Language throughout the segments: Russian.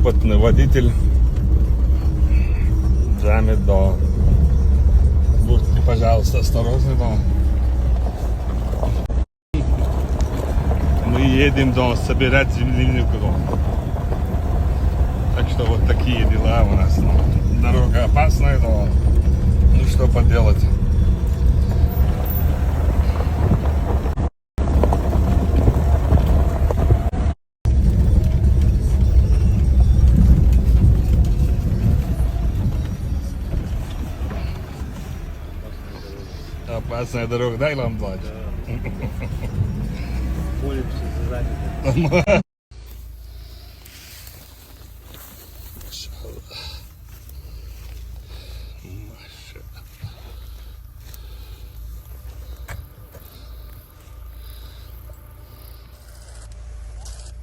опытный водитель. Джамит, да. Будьте, пожалуйста, осторожны, да. Мы едем, да, собирать землянику, да. Так что вот такие дела у нас. Дорога опасная, но ну что поделать. Опасная дорога, дай нам плачь. Молимся за занятых.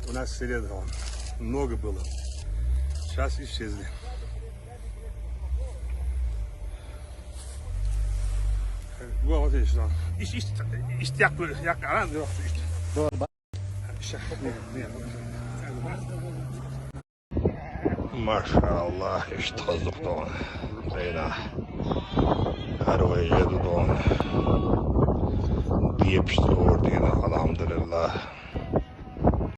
У нас середина много было. Сейчас исчезли. Вот видишь, да. Jak aran yok işte. Maşallah işte kazdık da onu. Beyna. Arabaya yedik da onu. Yepişti orada yine elhamdülillah.